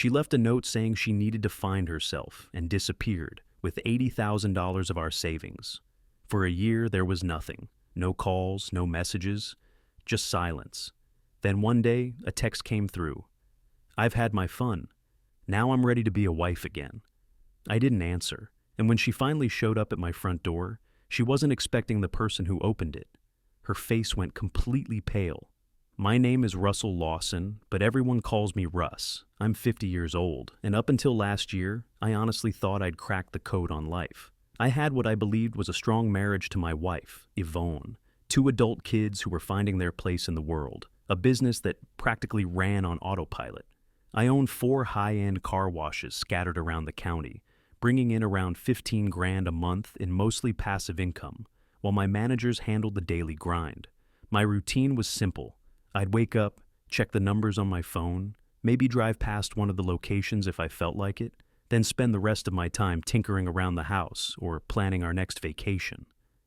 She left a note saying she needed to find herself and disappeared with $80,000 of our savings. For a year, there was nothing. No calls, no messages, just silence. Then one day, a text came through. "I've had my fun. Now I'm ready to be a wife again." I didn't answer, and when she finally showed up at my front door, she wasn't expecting the person who opened it. Her face went completely pale. "My name is Russell Lawson, but everyone calls me Russ. I'm 50 years old, and up until last year, I honestly thought I'd cracked the code on life. I had what I believed was a strong marriage to my wife, Yvonne, 2 adult kids who were finding their place in the world, a business that practically ran on autopilot. I owned 4 high-end car washes scattered around the county, bringing in around 15 grand a month in mostly passive income, while my managers handled the daily grind. My routine was simple. I'd wake up, check the numbers on my phone, maybe drive past one of the locations if I felt like it, then spend the rest of my time tinkering around the house or planning our next vacation.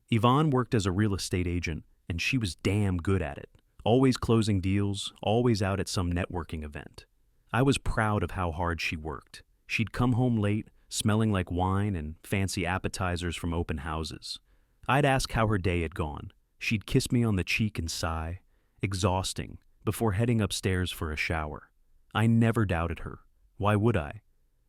Yvonne worked as a real estate agent, and she was damn good at it. Always closing deals, always out at some networking event. I was proud of how hard she worked. She'd come home late, smelling like wine and fancy appetizers from open houses. I'd ask how her day had gone. She'd kiss me on the cheek and sigh, exhausting, before heading upstairs for a shower. I never doubted her. Why would I?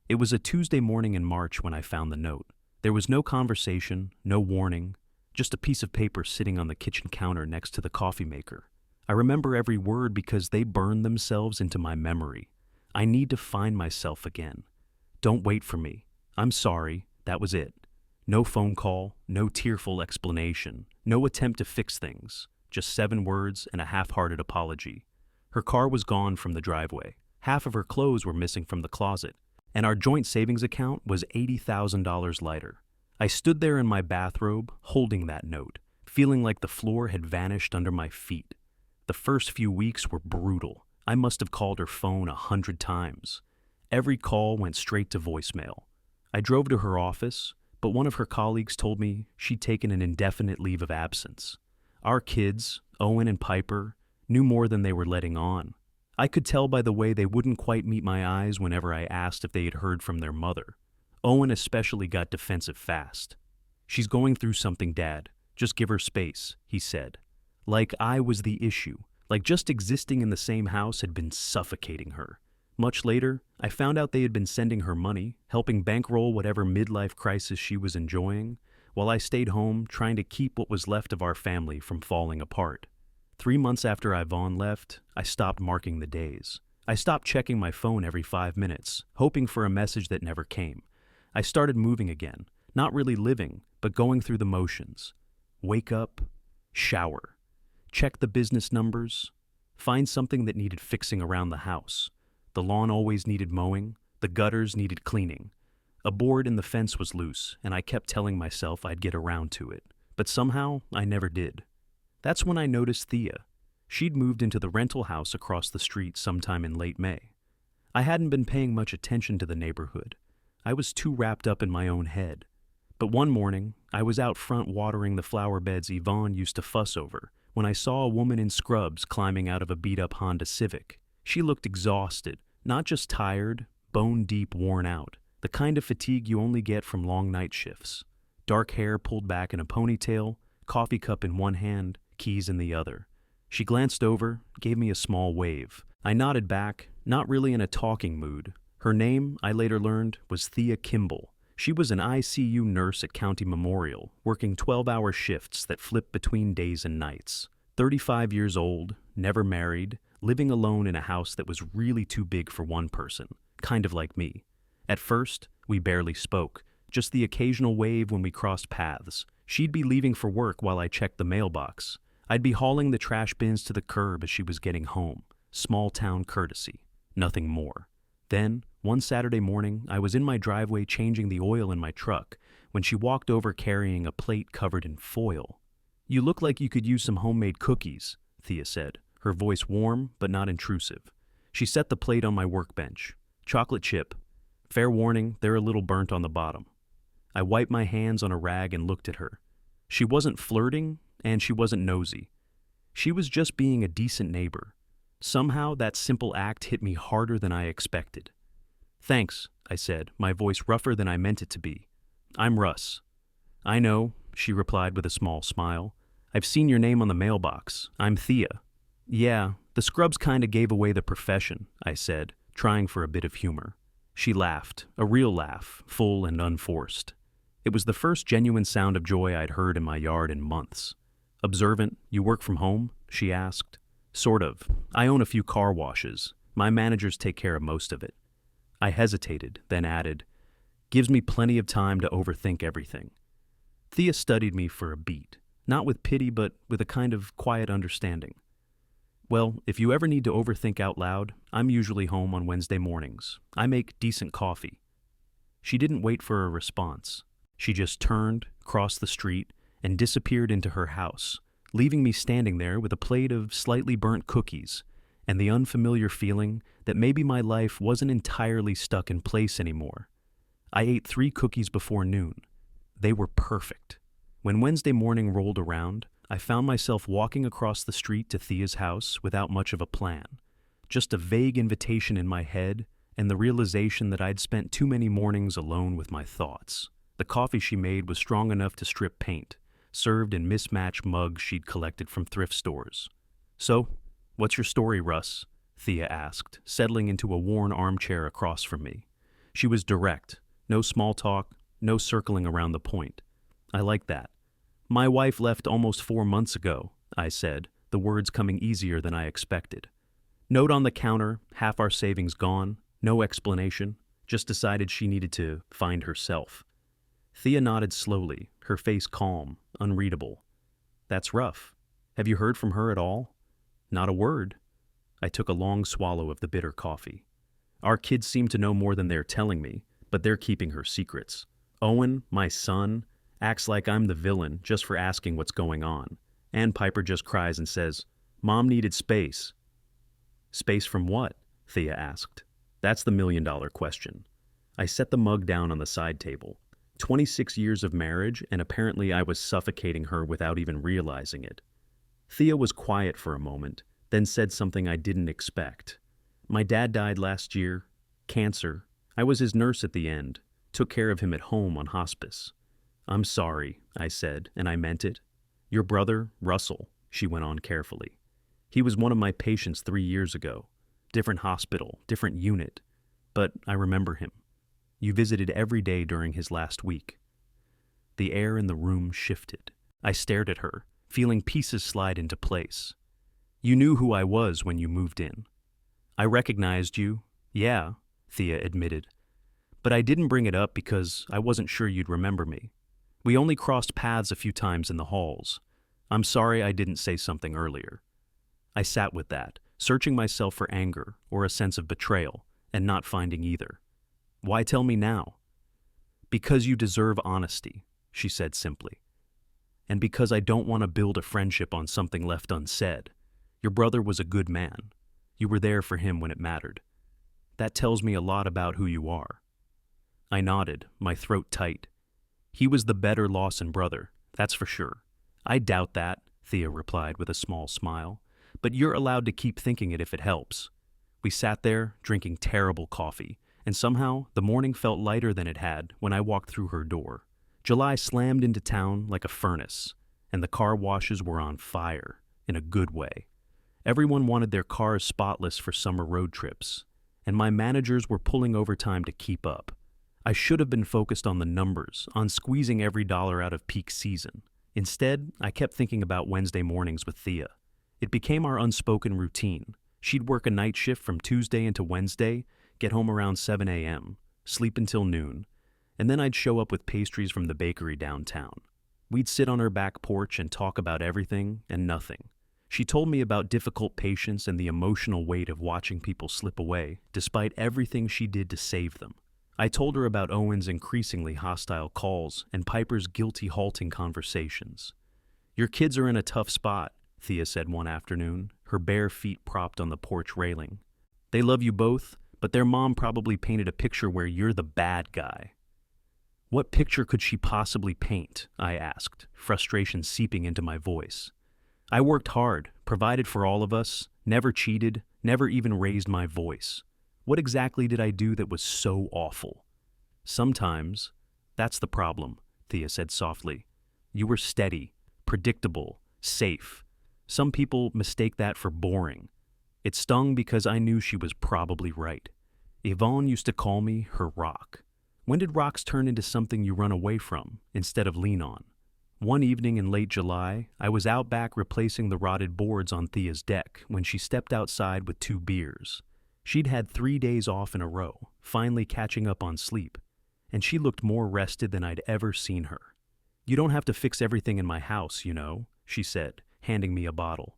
It was a Tuesday morning in March when I found the note. There was no conversation, no warning, just a piece of paper sitting on the kitchen counter next to the coffee maker. I remember every word because they burned themselves into my memory. I need to find myself again. Don't wait for me. I'm sorry. That was it. No phone call, no tearful explanation, no attempt to fix things. Just 7 words and a half-hearted apology. Her car was gone from the driveway. Half of her clothes were missing from the closet, and our joint savings account was $80,000 lighter. I stood there in my bathrobe, holding that note, feeling like the floor had vanished under my feet. The first few weeks were brutal. I must have called her phone 100 times. Every call went straight to voicemail. I drove to her office, but one of her colleagues told me she'd taken an indefinite leave of absence. Our kids, Owen and Piper, knew more than they were letting on. I could tell by the way they wouldn't quite meet my eyes whenever I asked if they had heard from their mother. Owen especially got defensive fast. "She's going through something, Dad. Just give her space," he said. Like I was the issue, like just existing in the same house had been suffocating her. Much later, I found out they had been sending her money, helping bankroll whatever midlife crisis she was enjoying, while I stayed home trying to keep what was left of our family from falling apart. 3 months after Yvonne left, I stopped marking the days. I stopped checking my phone every 5 minutes, hoping for a message that never came. I started moving again, not really living, but going through the motions. Wake up, shower, check the business numbers, find something that needed fixing around the house. The lawn always needed mowing, the gutters needed cleaning. A board in the fence was loose, and I kept telling myself I'd get around to it, but somehow I never did. That's when I noticed Thea. She'd moved into the rental house across the street sometime in late May. I hadn't been paying much attention to the neighborhood. I was too wrapped up in my own head. But one morning, I was out front watering the flower beds Yvonne used to fuss over when I saw a woman in scrubs climbing out of a beat-up Honda Civic. She looked exhausted, not just tired, bone-deep worn out, the kind of fatigue you only get from long night shifts. Dark hair pulled back in a ponytail, coffee cup in one hand, keys in the other. She glanced over, gave me a small wave. I nodded back, not really in a talking mood. Her name, I later learned, was Thea Kimball. She was an ICU nurse at County Memorial, working 12-hour shifts that flipped between days and nights. 35 years old, never married, living alone in a house that was really too big for one person, kind of like me. At first, we barely spoke, just the occasional wave when we crossed paths. She'd be leaving for work while I checked the mailbox. I'd be hauling the trash bins to the curb as she was getting home. Small-town courtesy. Nothing more. Then, one Saturday morning, I was in my driveway changing the oil in my truck when she walked over carrying a plate covered in foil. "You look like you could use some homemade cookies," Thea said, her voice warm but not intrusive. She set the plate on my workbench. "Chocolate chip. Fair warning, they're a little burnt on the bottom." I wiped my hands on a rag and looked at her. She wasn't flirting, and she wasn't nosy. She was just being a decent neighbor. Somehow, that simple act hit me harder than I expected. Thanks, I said, my voice rougher than I meant it to be. I'm Russ. I know, she replied with a small smile. I've seen your name on the mailbox. I'm Thea. Yeah, the scrubs kinda gave away the profession, I said, trying for a bit of humor. She laughed, a real laugh, full and unforced. It was the first genuine sound of joy I'd heard in my yard in months. Observant, you work from home? She asked. Sort of. I own a few car washes. My managers take care of most of it. I hesitated, then added, gives me plenty of time to overthink everything. Thea studied me for a beat, not with pity but with a kind of quiet understanding. Well, if you ever need to overthink out loud, I'm usually home on Wednesday mornings. I make decent coffee. She didn't wait for a response. She just turned, crossed the street, and disappeared into her house, leaving me standing there with a plate of slightly burnt cookies and the unfamiliar feeling that maybe my life wasn't entirely stuck in place anymore. I ate 3 cookies before noon. They were perfect. When Wednesday morning rolled around, I found myself walking across the street to Thea's house without much of a plan, just a vague invitation in my head and the realization that I'd spent too many mornings alone with my thoughts. The coffee she made was strong enough to strip paint, served in mismatched mugs she'd collected from thrift stores. So, what's your story, Russ? Thea asked, settling into a worn armchair across from me. She was direct, no small talk, no circling around the point. I like that. My wife left almost 4 months ago, I said, the words coming easier than I expected. Note on the counter, half our savings gone, no explanation, just decided she needed to find herself. Thea nodded slowly, her face calm, unreadable. That's rough. Have you heard from her at all? Not a word. I took a long swallow of the bitter coffee. Our kids seem to know more than they're telling me, but they're keeping her secrets. Owen, my son, acts like I'm the villain just for asking what's going on. And Piper just cries and says, Mom needed space. Space from what? Thea asked. That's the million-dollar question. I set the mug down on the side table. 26 years of marriage, and apparently I was suffocating her without even realizing it. Thea was quiet for a moment, then said something I didn't expect. My dad died last year. Cancer. I was his nurse at the end. Took care of him at home on hospice. I'm sorry, I said, and I meant it. Your brother, Russell, she went on carefully. He was one of my patients 3 years ago. Different hospital, different unit. But I remember him. You visited every day during his last week. The air in the room shifted. I stared at her, feeling pieces slide into place. You knew who I was when you moved in. I recognized you. Yeah, Thea admitted. But I didn't bring it up because I wasn't sure you'd remember me. We only crossed paths a few times in the halls. I'm sorry I didn't say something earlier. I sat with that, searching myself for anger or a sense of betrayal, and not finding either. Why tell me now? Because you deserve honesty, she said simply. And because I don't want to build a friendship on something left unsaid. Your brother was a good man. You were there for him when it mattered. That tells me a lot about who you are. I nodded, my throat tight. He was the better Lawson brother, that's for sure. I doubt that, Thea replied with a small smile. But you're allowed to keep thinking it if it helps. We sat there, drinking terrible coffee, and somehow the morning felt lighter than it had when I walked through her door. July slammed into town like a furnace, and the car washes were on fire, in a good way. Everyone wanted their cars spotless for summer road trips, and my managers were pulling overtime to keep up. I should have been focused on the numbers, on squeezing every dollar out of peak season. Instead, I kept thinking about Wednesday mornings with Thea. It became our unspoken routine. She'd work a night shift from Tuesday into Wednesday, get home around 7 a.m., sleep until noon, and then I'd show up with pastries from the bakery downtown. We'd sit on her back porch and talk about everything and nothing. She told me about difficult patients and the emotional weight of watching people slip away, despite everything she did to save them. I told her about Owen's increasingly hostile calls and Piper's guilty halting conversations. Your kids are in a tough spot, Thea said one afternoon, her bare feet propped on the porch railing. They love you both, but their mom probably painted a picture where you're the bad guy. What picture could she possibly paint? I asked, frustration seeping into my voice. I worked hard, provided for all of us, never cheated, never even raised my voice. What exactly did I do that was so awful? Sometimes, that's the problem, Thea said softly. You were steady, predictable, safe. Some people mistake that for boring. It stung because I knew she was probably right. Yvonne used to call me her rock. When did rocks turn into something you run away from instead of lean on? One evening in late July, I was out back replacing the rotted boards on Thea's deck when she stepped outside with 2 beers. She'd had 3 days off in a row, finally catching up on sleep, and she looked more rested than I'd ever seen her. You don't have to fix everything in my house, you know, she said, handing me a bottle.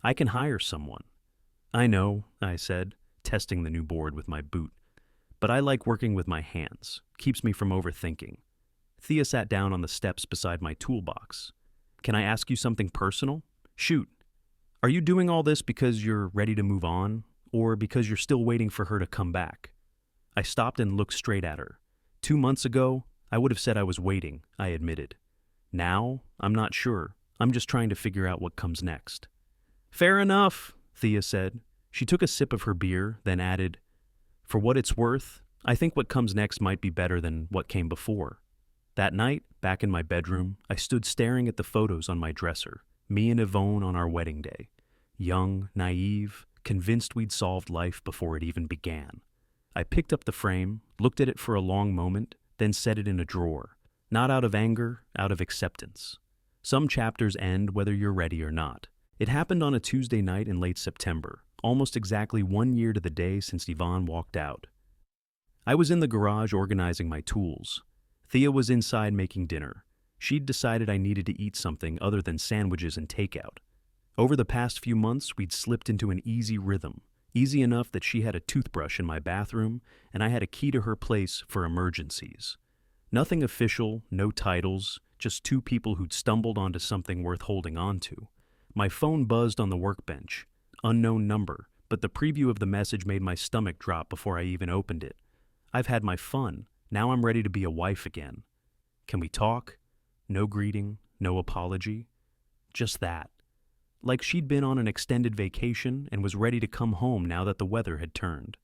I can hire someone. I know, I said, testing the new board with my boot. But I like working with my hands. Keeps me from overthinking. Thea sat down on the steps beside my toolbox. Can I ask you something personal? Shoot. Are you doing all this because you're ready to move on, or because you're still waiting for her to come back? I stopped and looked straight at her. 2 months ago, I would have said I was waiting, I admitted. Now, I'm not sure. I'm just trying to figure out what comes next. Fair enough, Thea said. She took a sip of her beer, then added, For what it's worth, I think what comes next might be better than what came before. That night, back in my bedroom, I stood staring at the photos on my dresser, me and Yvonne on our wedding day. Young, naive, convinced we'd solved life before it even began. I picked up the frame, looked at it for a long moment, then set it in a drawer. Not out of anger, out of acceptance. Some chapters end whether you're ready or not. It happened on a Tuesday night in late September, almost exactly 1 year to the day since Yvonne walked out. I was in the garage organizing my tools. Thea was inside making dinner. She'd decided I needed to eat something other than sandwiches and takeout. Over the past few months, we'd slipped into an easy rhythm, easy enough that she had a toothbrush in my bathroom and I had a key to her place for emergencies. Nothing official, no titles, just 2 people who'd stumbled onto something worth holding on to. My phone buzzed on the workbench. Unknown number, but the preview of the message made my stomach drop before I even opened it. I've had my fun. Now I'm ready to be a wife again. Can we talk? No greeting, no apology. Just that. Like she'd been on an extended vacation and was ready to come home now that the weather had turned.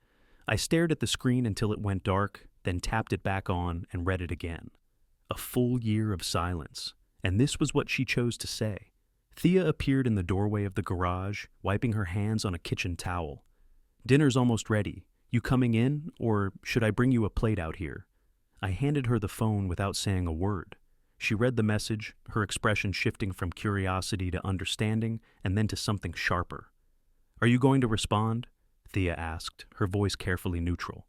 I stared at the screen until it went dark, then tapped it back on and read it again. A full year of silence, and this was what she chose to say. Thea appeared in the doorway of the garage, wiping her hands on a kitchen towel. Dinner's almost ready. You coming in, or should I bring you a plate out here? I handed her the phone without saying a word. She read the message, her expression shifting from curiosity to understanding and then to something sharper. Are you going to respond? Thea asked, her voice carefully neutral.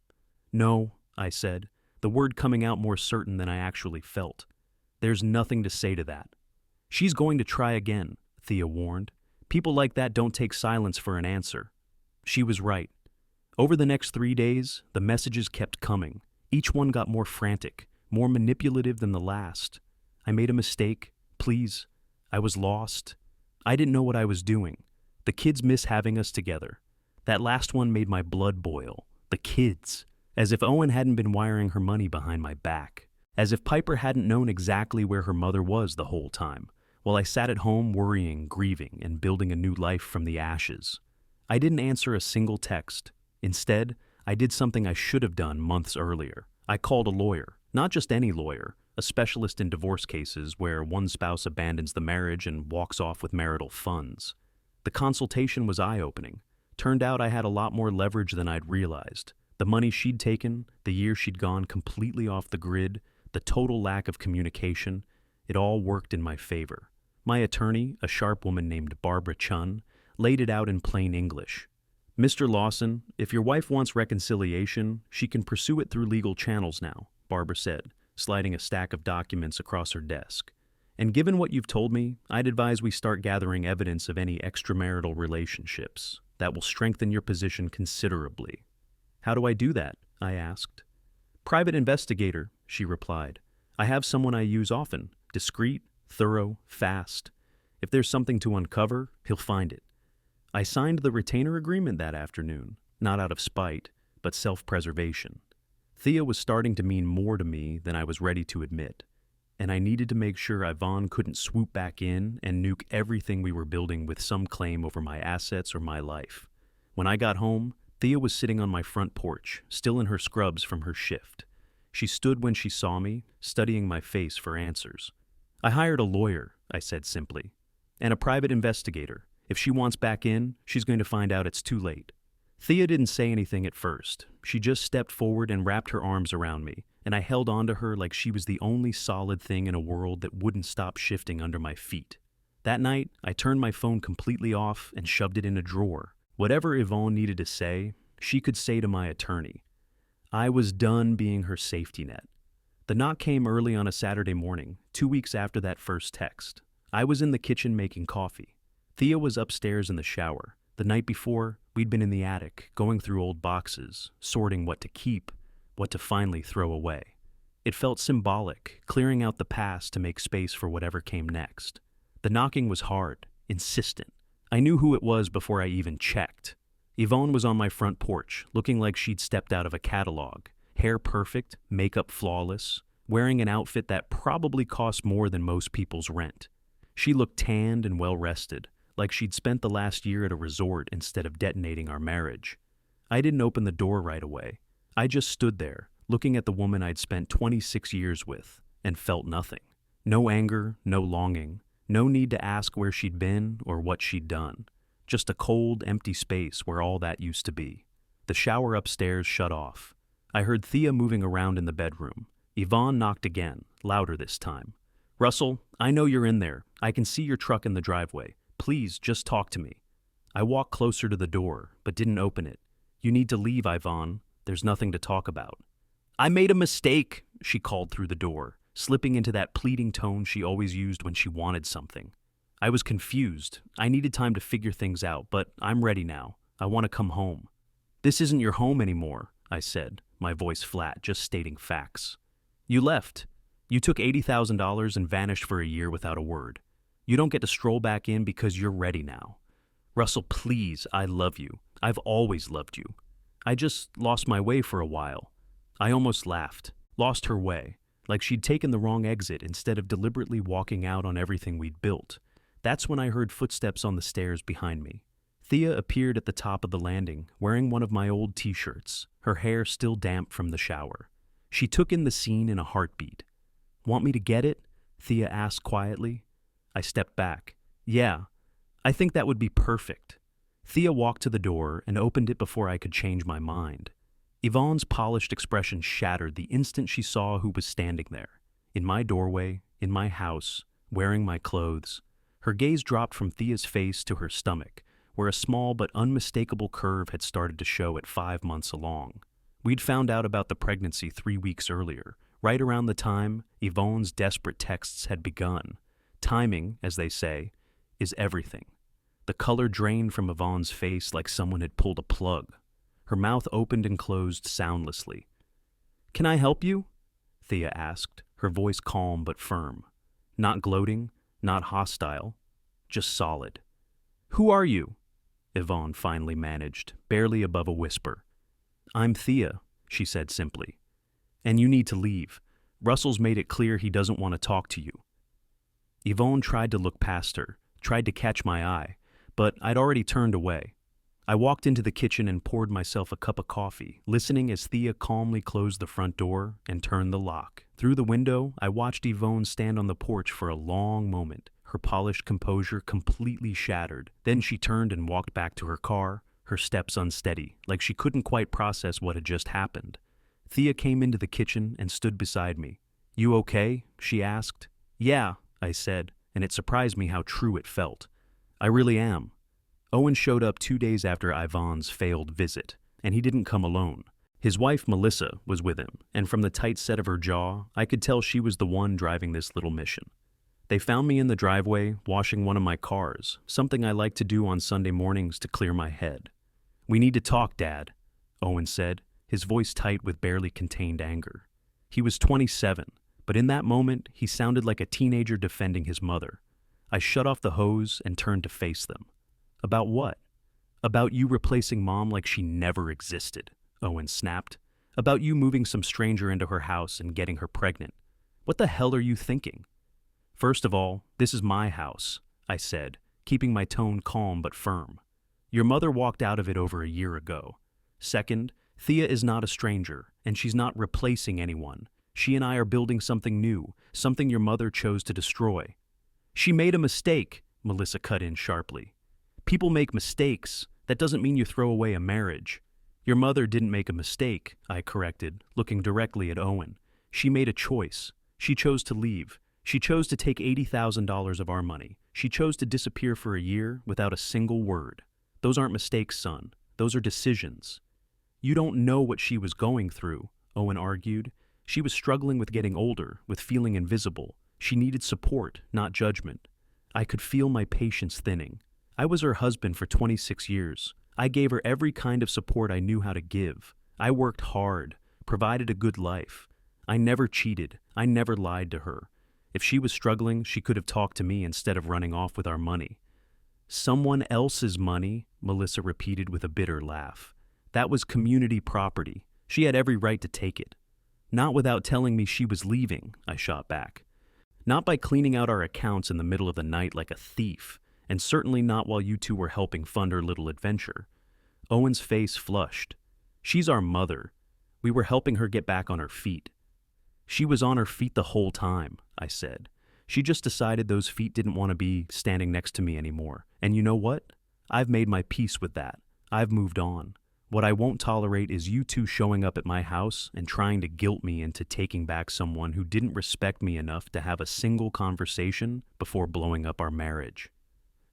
No, I said, the word coming out more certain than I actually felt. There's nothing to say to that. She's going to try again, Thea warned. People like that don't take silence for an answer. She was right. Over the next 3 days, the messages kept coming. Each one got more frantic, more manipulative than the last. I made a mistake. Please. I was lost. I didn't know what I was doing. The kids miss having us together. That last one made my blood boil. The kids. As if Owen hadn't been wiring her money behind my back. As if Piper hadn't known exactly where her mother was the whole time, while I sat at home worrying, grieving, and building a new life from the ashes. I didn't answer a single text. Instead, I did something I should have done months earlier. I called a lawyer. Not just any lawyer, a specialist in divorce cases where one spouse abandons the marriage and walks off with marital funds. The consultation was eye-opening. Turned out I had a lot more leverage than I'd realized. The money she'd taken, the year she'd gone completely off the grid, the total lack of communication, it all worked in my favor. My attorney, a sharp woman named Barbara Chun, laid it out in plain English. Mr. Lawson, if your wife wants reconciliation, she can pursue it through legal channels now, Barbara said, sliding a stack of documents across her desk. And given what you've told me, I'd advise we start gathering evidence of any extramarital relationships. That will strengthen your position considerably. How do I do that? I asked. Private investigator, she replied. I have someone I use often, discreet, thorough, fast. If there's something to uncover, he'll find it. I signed the retainer agreement that afternoon, not out of spite, but self-preservation. Thea was starting to mean more to me than I was ready to admit, and I needed to make sure Yvonne couldn't swoop back in and nuke everything we were building with some claim over my assets or my life. When I got home, Thea was sitting on my front porch, still in her scrubs from her shift. She stood when she saw me, studying my face for answers. "I hired a lawyer," I said simply, "and a private investigator. If she wants back in, she's going to find out it's too late." Thea didn't say anything at first. She just stepped forward and wrapped her arms around me, and I held onto her like she was the only solid thing in a world that wouldn't stop shifting under my feet. That night, I turned my phone completely off and shoved it in a drawer. Whatever Yvonne needed to say, she could say to my attorney. I was done being her safety net. The knock came early on a Saturday morning, 2 weeks after that first text. I was in the kitchen making coffee. Thea was upstairs in the shower. The night before, we'd been in the attic, going through old boxes, sorting what to keep, what to finally throw away. It felt symbolic, clearing out the past to make space for whatever came next. The knocking was hard, insistent. I knew who it was before I even checked. Yvonne was on my front porch, looking like she'd stepped out of a catalog. Hair perfect, makeup flawless, wearing an outfit that probably cost more than most people's rent. She looked tanned and well-rested, like she'd spent the last year at a resort instead of detonating our marriage. I didn't open the door right away. I just stood there, looking at the woman I'd spent 26 years with, and felt nothing. No anger, no longing, no need to ask where she'd been or what she'd done. Just a cold, empty space where all that used to be. The shower upstairs shut off. I heard Thea moving around in the bedroom. Yvonne knocked again, louder this time. "Russell, I know you're in there. I can see your truck in the driveway. Please, just talk to me." I walked closer to the door, but didn't open it. "You need to leave, Yvonne. There's nothing to talk about." "I made a mistake," she called through the door, slipping into that pleading tone she always used when she wanted something. I was confused. I needed time to figure things out, but I'm ready now. I want to come home. "This isn't your home anymore," I said, my voice flat, just stating facts. "You left. You took $80,000 and vanished for a year without a word. You don't get to stroll back in because you're ready now. Russell, please, I love you. I've always loved you. I just lost my way for a while." I almost laughed. Lost her way. Like she'd taken the wrong exit instead of deliberately walking out on everything we'd built. That's when I heard footsteps on the stairs behind me. Thea appeared at the top of the landing, wearing one of my old t-shirts, her hair still damp from the shower. She took in the scene in a heartbeat. "Want me to get it?" Thea asked quietly. I stepped back. "Yeah, I think that would be perfect." Thea walked to the door and opened it before I could change my mind. Yvonne's polished expression shattered the instant she saw who was standing there. In my doorway, in my house, wearing my clothes. Her gaze dropped from Thea's face to her stomach, where a small but unmistakable curve had started to show at 5 months along. We'd found out about the pregnancy 3 weeks earlier, right around the time Yvonne's desperate texts had begun. Timing, as they say, is everything. The color drained from Yvonne's face like someone had pulled a plug. Her mouth opened and closed soundlessly. "Can I help you?" Thea asked, her voice calm but firm. Not gloating, not hostile, just solid. "Who are you?" Yvonne finally managed, barely above a whisper. "I'm Thea," she said simply. "And you need to leave. Russell's made it clear he doesn't want to talk to you." Yvonne tried to look past her, tried to catch my eye, but I'd already turned away. I walked into the kitchen and poured myself a cup of coffee, listening as Thea calmly closed the front door and turned the lock. Through the window, I watched Yvonne stand on the porch for a long moment, her polished composure completely shattered. Then she turned and walked back to her car, her steps unsteady, like she couldn't quite process what had just happened. Thea came into the kitchen and stood beside me. "You okay?" she asked. "Yeah," I said, and it surprised me how true it felt. "I really am." Owen showed up 2 days after Yvonne's failed visit, and he didn't come alone. His wife, Melissa, was with him, and from the tight set of her jaw, I could tell she was the one driving this little mission. They found me in the driveway, washing one of my cars, something I like to do on Sunday mornings to clear my head. "We need to talk, Dad," Owen said, his voice tight with barely contained anger. He was 27, but in that moment, he sounded like a teenager defending his mother. I shut off the hose and turned to face them. "About what?" "About you replacing Mom like she never existed," Owen snapped. "About you moving some stranger into her house and getting her pregnant. What the hell are you thinking?" "First of all, this is my house," I said, keeping my tone calm but firm. "Your mother walked out of it over a year ago. Second, Thea is not a stranger, and she's not replacing anyone. She and I are building something new, something your mother chose to destroy. She made a mistake, Melissa cut in sharply. People make mistakes. That doesn't mean you throw away a marriage. Your mother didn't make a mistake, I corrected, looking directly at Owen. She made a choice. She chose to leave. She chose to take $80,000 of our money. She chose to disappear for a year without a single word. Those aren't mistakes, son. Those are decisions. You don't know what she was going through, Owen argued. She was struggling with getting older, with feeling invisible. She needed support, not judgment. I could feel my patience thinning. I was her husband for 26 years. I gave her every kind of support I knew how to give. I worked hard, provided a good life. I never cheated. I never lied to her. If she was struggling, she could have talked to me instead of running off with our money. Someone else's money, Melissa repeated with a bitter laugh. That was community property. She had every right to take it. Not without telling me she was leaving, I shot back. Not by cleaning out our accounts in the middle of the night like a thief, and certainly not while you two were helping fund her little adventure. Owen's face flushed. She's our mother. We were helping her get back on her feet. She was on her feet the whole time, I said. She just decided those feet didn't want to be standing next to me anymore. And you know what? I've made my peace with that. I've moved on. What I won't tolerate is you two showing up at my house and trying to guilt me into taking back someone who didn't respect me enough to have a single conversation before blowing up our marriage.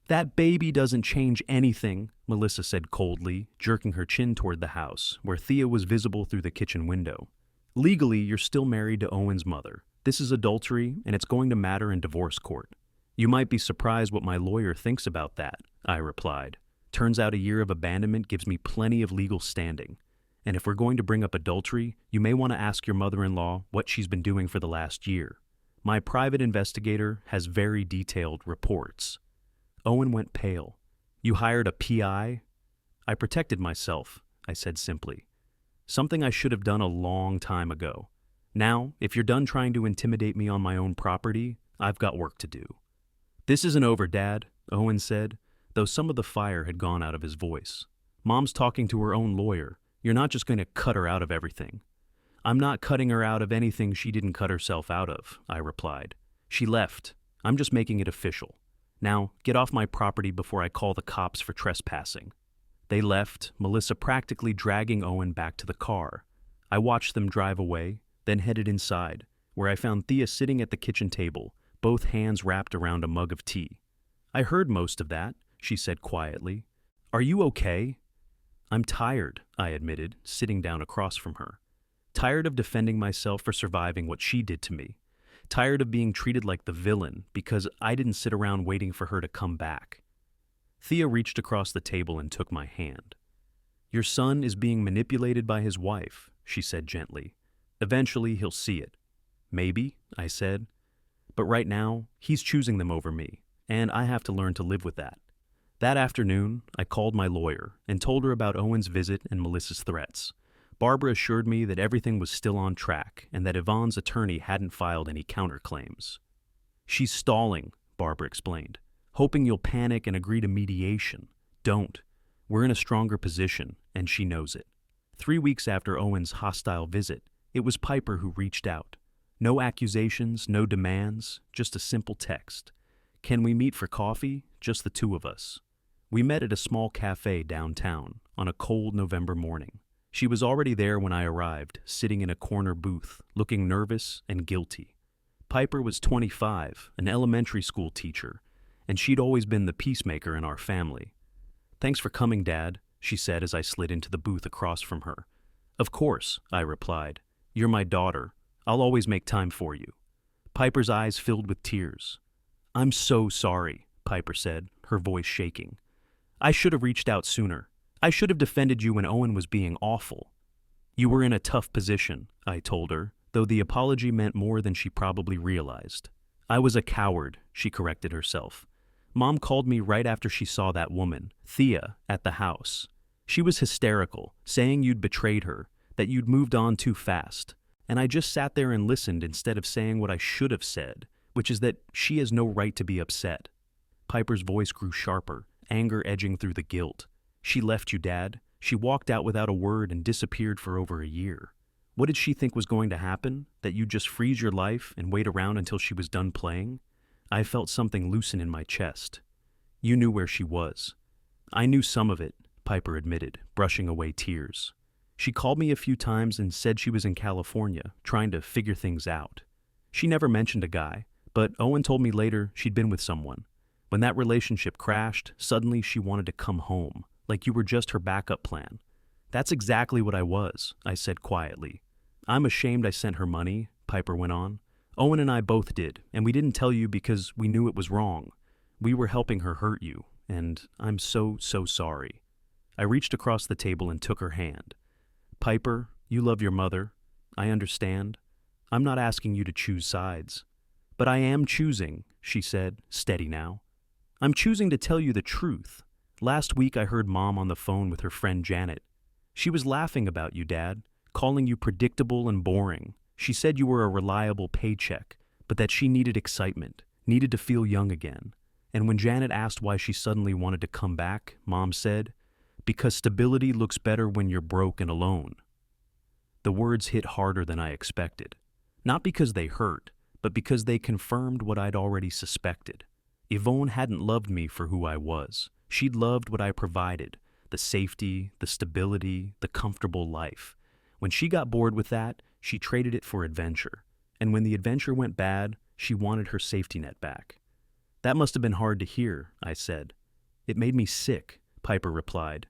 That baby doesn't change anything, Melissa said coldly, jerking her chin toward the house, where Thea was visible through the kitchen window. Legally, you're still married to Owen's mother. This is adultery, and it's going to matter in divorce court. You might be surprised what my lawyer thinks about that, I replied. Turns out a year of abandonment gives me plenty of legal standing. And if we're going to bring up adultery, you may want to ask your mother-in-law what she's been doing for the last year. My private investigator has very detailed reports. Owen went pale. You hired a PI? I protected myself, I said simply. Something I should have done a long time ago. Now, if you're done trying to intimidate me on my own property, I've got work to do. This isn't over, Dad, Owen said, though some of the fire had gone out of his voice. Mom's talking to her own lawyer. You're not just going to cut her out of everything. I'm not cutting her out of anything she didn't cut herself out of, I replied. She left. I'm just making it official. Now, get off my property before I call the cops for trespassing. They left, Melissa practically dragging Owen back to the car. I watched them drive away, then headed inside, where I found Thea sitting at the kitchen table, both hands wrapped around a mug of tea. I heard most of that, she said quietly. Are you okay? I'm tired, I admitted, sitting down across from her. Tired of defending myself for surviving what she did to me. Tired of being treated like the villain because I didn't sit around waiting for her to come back. Thea reached across the table and took my hand. Your son is being manipulated by his wife, she said gently. Eventually he'll see it. Maybe, I said. But right now, he's choosing them over me, and I have to learn to live with that. That afternoon, I called my lawyer and told her about Owen's visit and Melissa's threats. Barbara assured me that everything was still on track and that Yvonne's attorney hadn't filed any counterclaims. She's stalling, Barbara explained, hoping you'll panic and agree to mediation. Don't. We're in a stronger position, and she knows it. 3 weeks after Owen's hostile visit, it was Piper who reached out. No accusations, no demands, just a simple text. Can we meet for coffee? Just the two of us. We met at a small cafe downtown on a cold November morning. She was already there when I arrived, sitting in a corner booth, looking nervous and guilty. Piper was 25, an elementary school teacher, and she'd always been the peacemaker in our family. Thanks for coming, Dad, she said as I slid into the booth across from her. Of course, I replied. You're my daughter. I'll always make time for you. Piper's eyes filled with tears. I'm so sorry, Piper said, her voice shaking. I should have reached out sooner. I should have defended you when Owen was being awful. You were in a tough position, I told her, though the apology meant more than she probably realized. I was a coward, she corrected herself. Mom called me right after she saw that woman, Thea, at the house. She was hysterical, saying you'd betrayed her, that you'd moved on too fast. And I just sat there and listened instead of saying what I should have said, which is that she has no right to be upset. Piper's voice grew sharper, anger edging through the guilt. She left you, Dad. She walked out without a word and disappeared for over a year. What did she think was going to happen? That you'd just freeze your life and wait around until she was done playing? I felt something loosen in my chest. You knew where she was. I knew some of it, Piper admitted, brushing away tears. She called me a few times and said she was in California, trying to figure things out. She never mentioned a guy, but Owen told me later she'd been with someone. When that relationship crashed, suddenly she wanted to come home, like you were just her backup plan. That's exactly what I was, I said quietly. I'm ashamed I sent her money, Piper went on. Owen and I both did, and we didn't tell you because we knew it was wrong. We were helping her hurt you, and I'm so sorry. I reached across the table and took her hand. Piper, you love your mother. I understand. I'm not asking you to choose sides. But I am choosing, she said, steady now. I'm choosing to tell you the truth. Last week I heard Mom on the phone with her friend Janet. She was laughing about you, Dad, calling you predictable and boring. She said you were a reliable paycheck, but that she needed excitement, needed to feel young again. And when Janet asked why she suddenly wanted to come back, Mom said, because stability looks better when you're broke and alone. The words hit harder than I expected. Not because they hurt, but because they confirmed what I'd already suspected. Yvonne hadn't loved me for who I was. She'd loved what I provided, the safety, the stability, the comfortable life. When she got bored with that, she traded it for adventure. And when the adventure went bad, she wanted her safety net back. That must have been hard to hear, I said. It made me sick, Piper replied.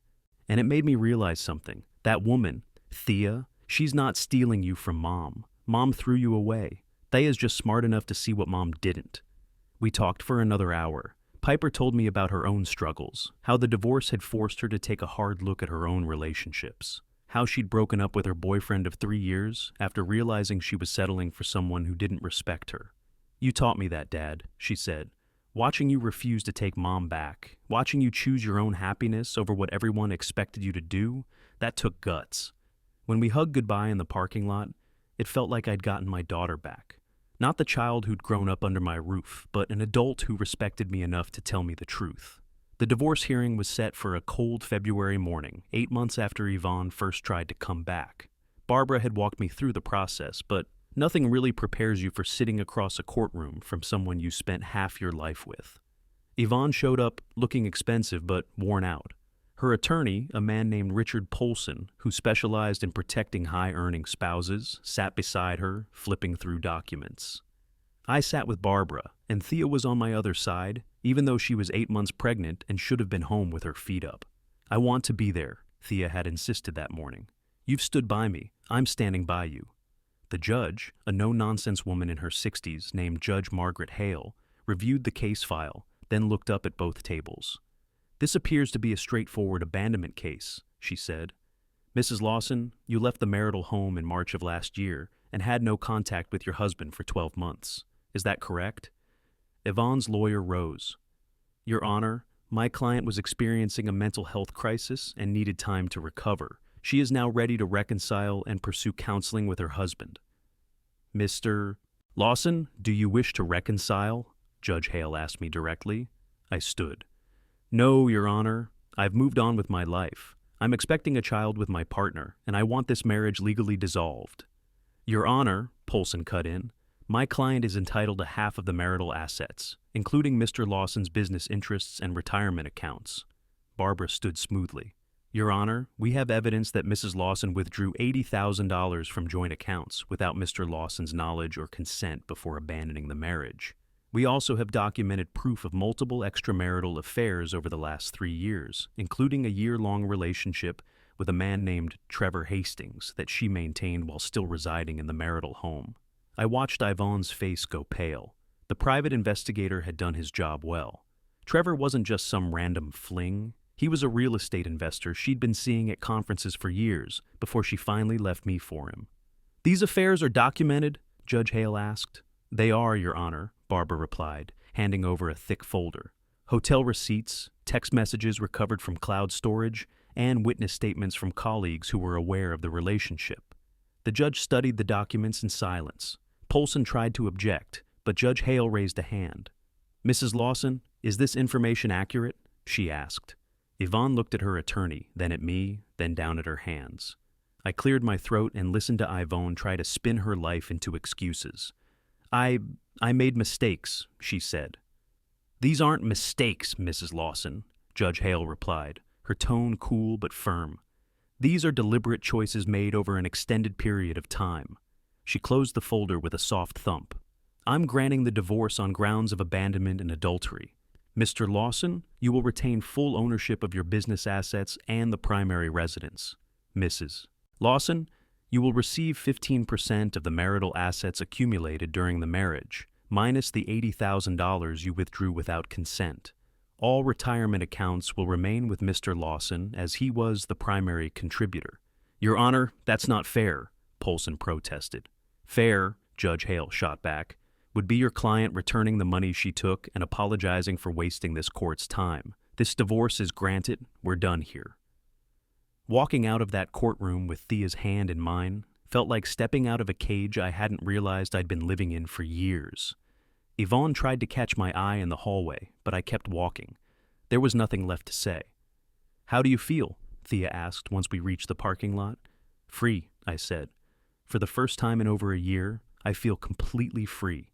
And it made me realize something. That woman, Thea, she's not stealing you from Mom. Mom threw you away. Thea's just smart enough to see what Mom didn't. We talked for another hour. Piper told me about her own struggles, how the divorce had forced her to take a hard look at her own relationships, how she'd broken up with her boyfriend of 3 years after realizing she was settling for someone who didn't respect her. You taught me that, Dad, she said. Watching you refuse to take Mom back, watching you choose your own happiness over what everyone expected you to do, that took guts. When we hugged goodbye in the parking lot, it felt like I'd gotten my daughter back. Not the child who'd grown up under my roof, but an adult who respected me enough to tell me the truth. The divorce hearing was set for a cold February morning, 8 months after Yvonne first tried to come back. Barbara had walked me through the process, but nothing really prepares you for sitting across a courtroom from someone you spent half your life with. Yvonne showed up looking expensive but worn out. Her attorney, a man named Richard Polson, who specialized in protecting high-earning spouses, sat beside her, flipping through documents. I sat with Barbara, and Thea was on my other side, even though she was 8 months pregnant and should have been home with her feet up. I want to be there, Thea had insisted that morning. You've stood by me. I'm standing by you. The judge, a no-nonsense woman in her 60s named Judge Margaret Hale, reviewed the case file, then looked up at both tables. This appears to be a straightforward abandonment case, she said. Mrs. Lawson, you left the marital home in March of last year and had no contact with your husband for 12 months. Is that correct? Yvonne's lawyer rose. Your Honor, my client was experiencing a mental health crisis and needed time to recover. She is now ready to reconcile and pursue counseling with her husband. Mr. Lawson, do you wish to reconcile? Judge Hale asked me directly. I stood. No, Your Honor. I've moved on with my life. I'm expecting a child with my partner, and I want this marriage legally dissolved. Your Honor, Polson cut in, my client is entitled to half of the marital assets, including Mr. Lawson's business interests and retirement accounts. Barbara stood smoothly. Your Honor, we have evidence that Mrs. Lawson withdrew $80,000 from joint accounts without Mr. Lawson's knowledge or consent before abandoning the marriage. We also have documented proof of multiple extramarital affairs over the last 3 years, including a year-long relationship with a man named Trevor Hastings that she maintained while still residing in the marital home. I watched Yvonne's face go pale. The private investigator had done his job well. Trevor wasn't just some random fling. He was a real estate investor she'd been seeing at conferences for years before she finally left me for him. These affairs are documented? Judge Hale asked. They are, Your Honor, Barbara replied, handing over a thick folder. Hotel receipts, text messages recovered from cloud storage, and witness statements from colleagues who were aware of the relationship. The judge studied the documents in silence. Polson tried to object, but Judge Hale raised a hand. Mrs. Lawson, is this information accurate? She asked. Yvonne looked at her attorney, then at me, then then down at her hands. I cleared my throat and listened to Yvonne try to spin her life into excuses. I made mistakes, she said. These aren't mistakes, Mrs. Lawson, Judge Hale replied, her tone cool but firm. These are deliberate choices made over an extended period of time. She closed the folder with a soft thump. I'm granting the divorce on grounds of abandonment and adultery. Mr. Lawson, you will retain full ownership of your business assets and the primary residence. Mrs. Lawson, you will receive 15% of the marital assets accumulated during the marriage, minus the $80,000 you withdrew without consent. All retirement accounts will remain with Mr. Lawson as he was the primary contributor. Your Honor, that's not fair, Polson protested. Fair, Judge Hale shot back, would be your client returning the money she took and apologizing for wasting this court's time. This divorce is granted. We're done here. Walking out of that courtroom with Thea's hand in mine felt like stepping out of a cage I hadn't realized I'd been living in for years. Yvonne tried to catch my eye in the hallway, but I kept walking. There was nothing left to say. How do you feel? Thea asked once we reached the parking lot. Free, I said. For the first time in over a year, I feel completely free.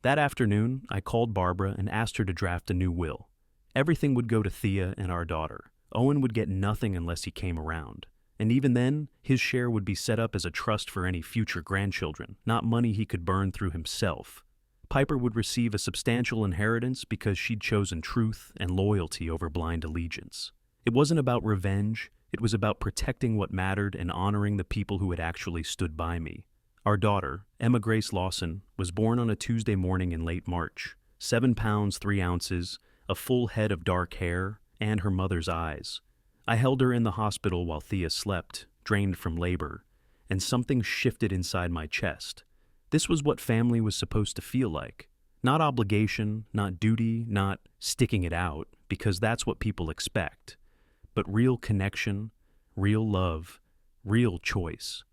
That afternoon, I called Barbara and asked her to draft a new will. Everything would go to Thea and our daughter. Owen would get nothing unless he came around. And even then, his share would be set up as a trust for any future grandchildren, not money he could burn through himself. Piper would receive a substantial inheritance because she'd chosen truth and loyalty over blind allegiance. It wasn't about revenge, it was about protecting what mattered and honoring the people who had actually stood by me. Our daughter, Emma Grace Lawson, was born on a Tuesday morning in late March. 7 pounds 3 ounces, a full head of dark hair, and her mother's eyes. I held her in the hospital while Thea slept, drained from labor, and something shifted inside my chest. This was what family was supposed to feel like. Not obligation, not duty, not sticking it out, because that's what people expect. But real connection, real love, real choice.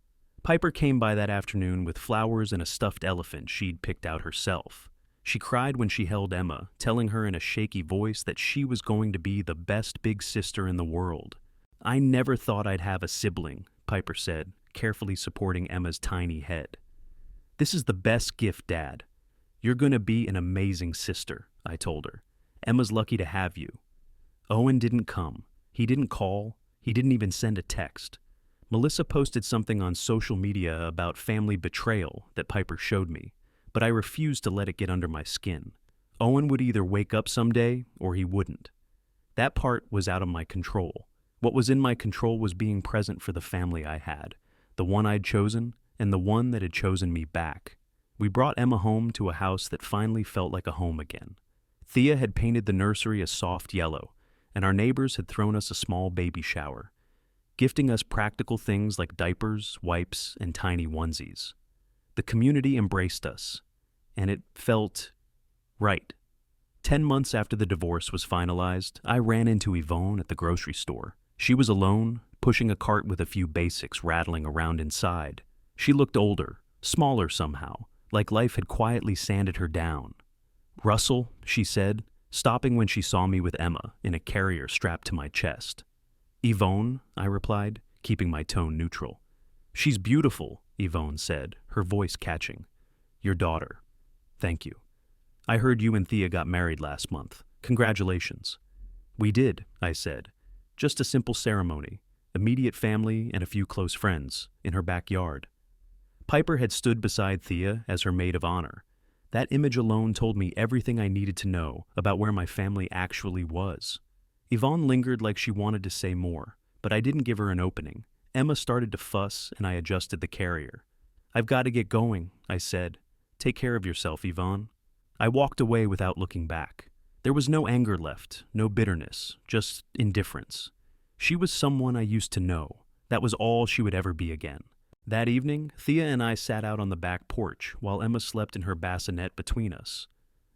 Piper came by that afternoon with flowers and a stuffed elephant she'd picked out herself. She cried when she held Emma, telling her in a shaky voice that she was going to be the best big sister in the world. I never thought I'd have a sibling, Piper said, carefully supporting Emma's tiny head. This is the best gift, Dad. You're going to be an amazing sister, I told her. Emma's lucky to have you. Owen didn't come. He didn't call. He didn't even send a text. Melissa posted something on social media about family betrayal that Piper showed me, but I refused to let it get under my skin. Owen would either wake up someday or he wouldn't. That part was out of my control. What was in my control was being present for the family I had, the one I'd chosen, and the one that had chosen me back. We brought Emma home to a house that finally felt like a home again. Thea had painted the nursery a soft yellow, and our neighbors had thrown us a small baby shower, gifting us practical things like diapers, wipes, and tiny onesies. The community embraced us, and it felt right. 10 months after the divorce was finalized, I ran into Yvonne at the grocery store. She was alone, pushing a cart with a few basics rattling around inside. She looked older, smaller somehow, like life had quietly sanded her down. Russell, she said, stopping when she saw me with Emma in a carrier strapped to my chest. Yvonne, I replied, keeping my tone neutral. She's beautiful, Yvonne said, her voice catching. Your daughter. Thank you. I heard you and Thea got married last month. Congratulations. We did, I said. Just a simple ceremony, immediate family and a few close friends, in her backyard. Piper had stood beside Thea as her maid of honor. That image alone told me everything I needed to know about where my family actually was. Yvonne lingered like she wanted to say more, but I didn't give her an opening. Emma started to fuss, and I adjusted the carrier. I've got to get going, I said. Take care of yourself, Yvonne. I walked away without looking back. There was no anger left, no bitterness, just indifference. She was someone I used to know. That was all she would ever be again. That evening, Thea and I sat out on the back porch while Emma slept in her bassinet between us.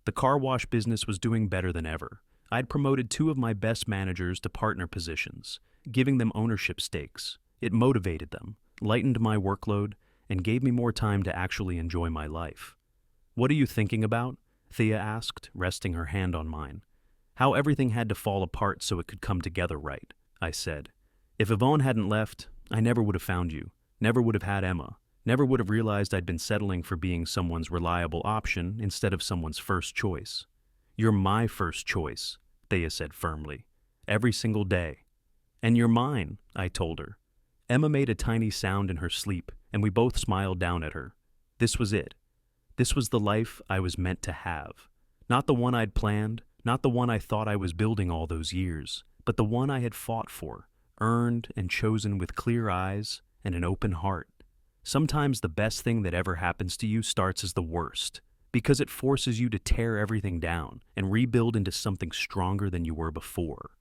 The car wash business was doing better than ever. I'd promoted 2 of my best managers to partner positions, giving them ownership stakes. It motivated them, lightened my workload, and gave me more time to actually enjoy my life. What are you thinking about? Thea asked, resting her hand on mine. How everything had to fall apart so it could come together right, I said. If Yvonne hadn't left, I never would have found you, never would have had Emma, never would have realized I'd been settling for being someone's reliable option instead of someone's first choice. You're my first choice, Thea said firmly, every single day. And you're mine, I told her. Emma made a tiny sound in her sleep, and we both smiled down at her. This was it. This was the life I was meant to have. Not the one I'd planned, not the one I thought I was building all those years, but the one I had fought for, earned and chosen with clear eyes and an open heart. Sometimes the best thing that ever happens to you starts as the worst, because it forces you to tear everything down and rebuild into something stronger than you were before.